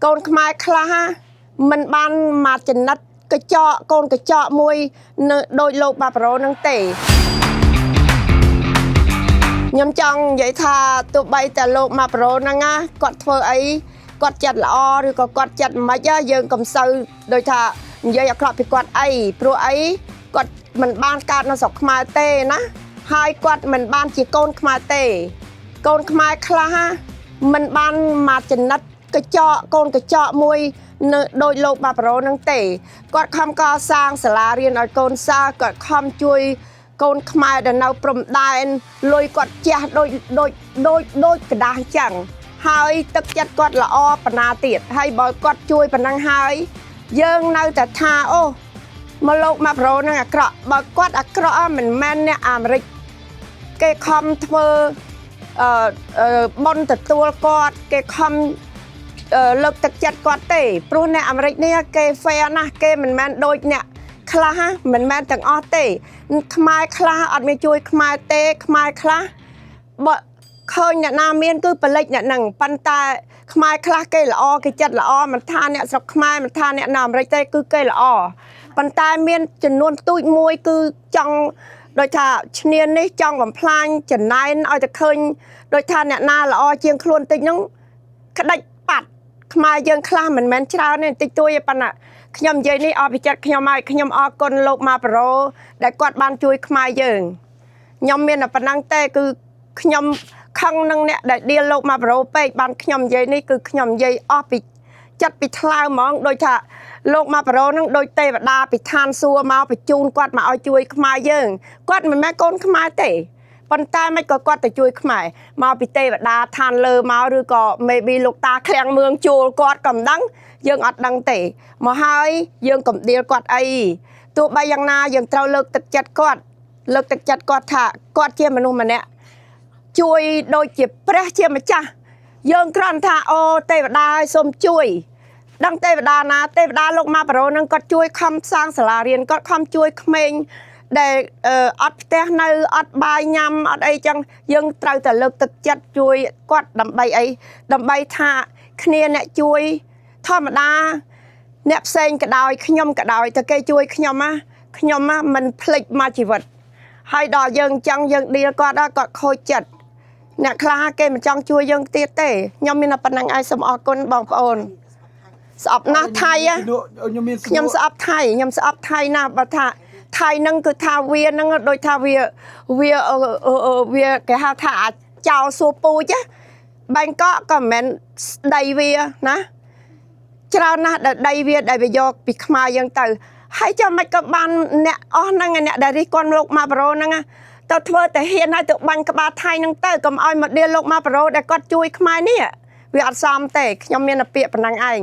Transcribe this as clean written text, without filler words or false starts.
con khai khla mình ban mà chỉnh nát cái chọ con cái chọ môi đôi lột bà pro nâng tể nhầm chăng vậy tha tụi bay ta lột mà pro nâng á quạt phơi ấy quạt chặt lọ rồi có quạt chặt mà cho dương cầm sâu đôi thà giờอยาก bị quạt ấy pro ấy quạt mình ban cát nó sọc khai tê ná hai quạt mình ban chỉ con khai khla mình ban mà chỉnh nát cái chọ con cái chọ môi đôi lột bà pro nâng tể quạt không có sang sả la riêng ở con xa quạt không chui con khai để nào prom đai lôi quạt cha đôi cái đá chẳng hai tức chất quạt là o bà na tiệt hay bói quạt chui bà năng hai dương nào ta tha ô mà lột mà pro nâng cọ bói quạt cọ mình men nè Americ cái không thơ bon tật tua quạt cái không lực tức chất quạt tể pro nè Americ nè cái phe na cái mình men đôi nè khla ha mình men tầng o tể khai khla ở miền chui khai tê khai khla bợ khơi nè nam miền cứ bật lệch nè nằng pan ta khai khla cây là o cái chất là o mình tha nè sọc khai mình tha nè nằm đây tê cứ cây là o pan ta miền chừng luôn tụi môi cứ trong đôi thà niên đấy trong vòng plan chừng nay ở từ khơi đôi thà nè na là o chiên luôn tinh nó cái đạch bạt khai dương khla mình men cháo nên tinh tôi pan à nhom dâyนี่ อ ไปจัดnhom ai nhom อ คนโลกมาโปรได้กวาดบ้านช่วยขมายយើងញោមមានតែប៉ុណ្ណឹងទេគឺខ្ញុំខឹងនឹងអ្នកដែលដៀលលោកមកប្រូពេកបានខ្ញុំនិយាយនេះគឺខ្ញុំនិយាយអស់ពីចិត្តពីថ្លើមហ្មងដូចថាលោកមកប្រូនឹងដូចទេវតាពីឋានសួគ៌មកបញ្ជូនគាត់មកឲ្យជួយខមายយើងគាត់មិនមែនកូនខ្មែរទេប៉ុន្តែមិនក៏គាត់ទៅជួយខ្មែរមកពីទេវតាឋានលើមកឬក៏ maybe លោកតាឃ្លាំងមឿងជួលគាត់ក៏មិនដឹងយើងអត់ដឹងទេមកហើយយើងកំដៀលគាត់អីទោះបីយ៉ាងណាយើងត្រូវលើកទឹកចិត្តគាត់ថាគាត់ជាមនុស្សម្នាក់ជួយដូចជាព្រះជាម្ចាស់យើងគ្រាន់ថាអូទេវតាឲ្យសូមជួយដឹងទេវតាណាទេវតាលោកមកប្រូនឹងគាត់ជួយខំសាងសាលារៀនគាត់ខំជួយក្មេងដែលអត់ផ្ទះនៅអត់បាយញ៉ាំអត់អីចឹងយើងត្រូវតែលើកទឹកចិត្តជួយគាត់ដើម្បីអីដើម្បីថាគ្នាអ្នកជួយធម្មតាអ្នកផ្សេងក៏ដោយខ្ញុំក៏ដោយតែគេជួយខ្ញុំមិនភ្លេចមកជីវិតហើយដល់យើងចង់យើងឌីលគាត់គាត់ខូចចិត្តអ្នកខ្លះគេមិនចង់ជួយយើងទៀតទេខ្ញុំមានតែប៉ុណ្្នឹងឲ្យសូមអរគុណបងប្អូនស្អប់ណាស់ថៃខ្ញុំស្អប់ថៃណាស់បើថាថៃនឹងគឺថាវានឹងដូចថាវាគេហៅថាចោលសួរពូជបាញ់កក់ក៏មិនមែនស្ដីវាណាច្រើនណាស់ដីវាដែលវាយកពីខ្មែរយើងទៅហើយចាំមិនក៏បានអ្នកអស់ហ្នឹងអ្នកដែលរិះគន់លោកមកប្រូហ្នឹងទៅធ្វើតែហ៊ានហើយទៅបាញ់ក្បាលថៃហ្នឹងទៅកុំឲ្យមកដៀលលោកមកប្រូដែលគាត់ជួយខ្មែរនេះវាអត់សមទេខ្ញុំមានតែពាក្យប៉ុណ្ណឹងឯង